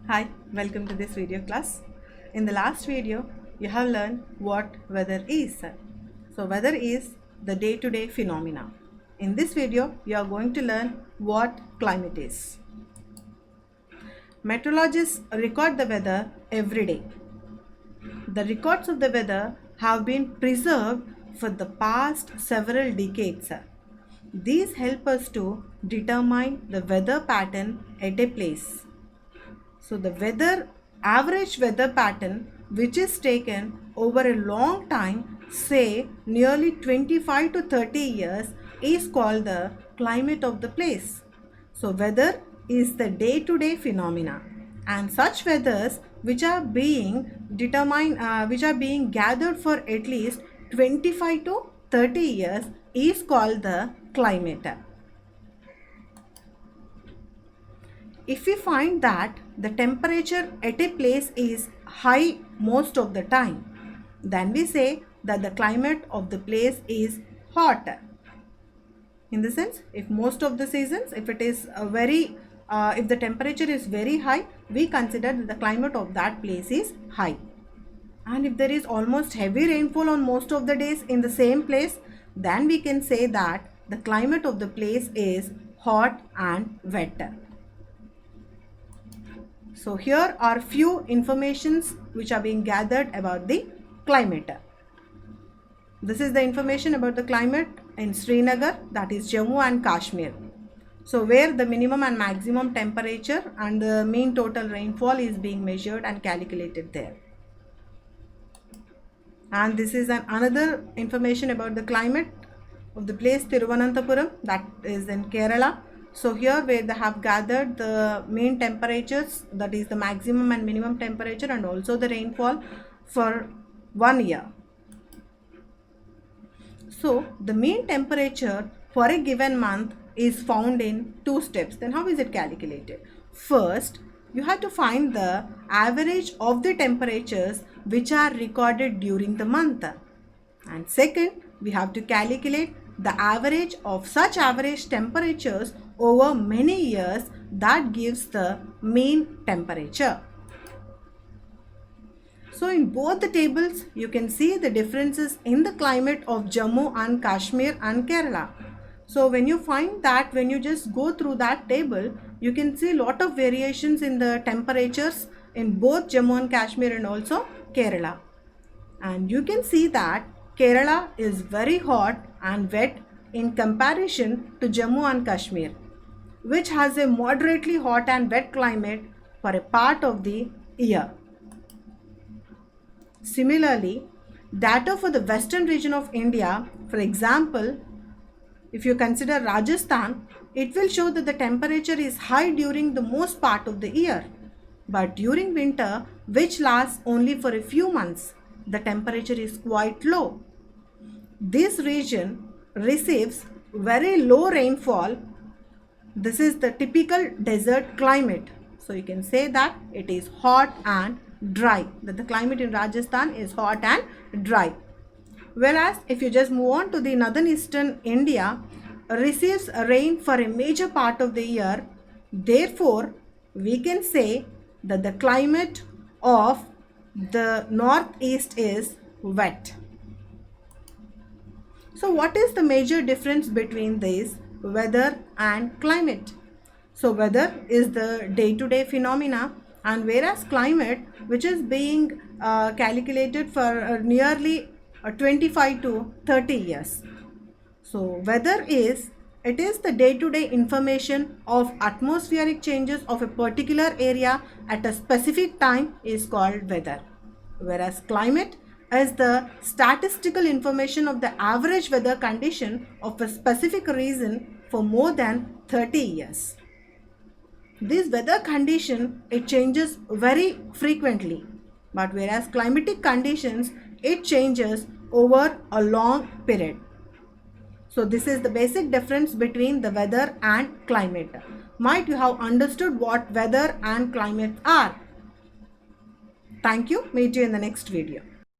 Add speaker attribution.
Speaker 1: Hi, welcome to this video class. In the last video, you have learned what weather is. So weather is the day-to-day phenomena. In this video, you are going to learn what climate is. Meteorologists record the weather every day. The records of the weather have been preserved for the past several decades. These help us to determine the weather pattern at a place. So the average weather pattern which is taken over a long time, say nearly 25 to 30 years, is called the climate of the place. So weather is the day-to-day phenomena, and such weathers which are being determined, which are being gathered for at least 25 to 30 years is called the climate. If we find that the temperature at a place is high most of the time, then we say that the climate of the place is hot. In the sense, if most of the seasons, if it is if the temperature is very high, we consider that the climate of that place is high. And if there is almost heavy rainfall on most of the days in the same place, then we can say that the climate of the place is hot and wet. So here are few informations which are being gathered about the climate. This is the information about the climate in Srinagar, that is Jammu and Kashmir. So where the minimum and maximum temperature and the mean total rainfall is being measured and calculated there. And this is another information about the climate of the place Thiruvananthapuram, that is in Kerala. So here where they have gathered the mean temperatures, that is the maximum and minimum temperature, and also the rainfall for 1 year. So the mean temperature for a given month is found in two steps. Then how is it calculated? First, you have to find the average of the temperatures which are recorded during the month. And second, we have to calculate the average of such average temperatures over many years, that gives the mean temperature. So in both the tables, you can see the differences in the climate of Jammu and Kashmir and Kerala. So when you find that, when you just go through that table, you can see a lot of variations in the temperatures in both Jammu and Kashmir and also Kerala. And you can see that Kerala is very hot and wet in comparison to Jammu and Kashmir, which has a moderately hot and wet climate for a part of the year. Similarly, data for the western region of India, for example, if you consider Rajasthan, it will show that the temperature is high during the most part of the year. But during winter, which lasts only for a few months, the temperature is quite low. This region receives very low rainfall. This is the typical desert climate. So you can say that it is hot and dry, that the climate in Rajasthan is hot and dry. Whereas if you just move on to the northern eastern India, receives rain for a major part of the year. Therefore, we can say that the climate of the northeast is wet. So what is the major difference between this weather and climate? So weather is the day-to-day phenomena, and whereas climate, which is being calculated for nearly 25 to 30 years. So weather is the day-to-day information of atmospheric changes of a particular area at a specific time is called weather. Whereas climate is the statistical information of the average weather condition of a specific region for more than 30 years. This weather condition, it changes very frequently, but whereas climatic conditions, it changes over a long period. So this is the basic difference between the weather and climate. Might you have understood what weather and climate are? Thank you. Meet you in the next video.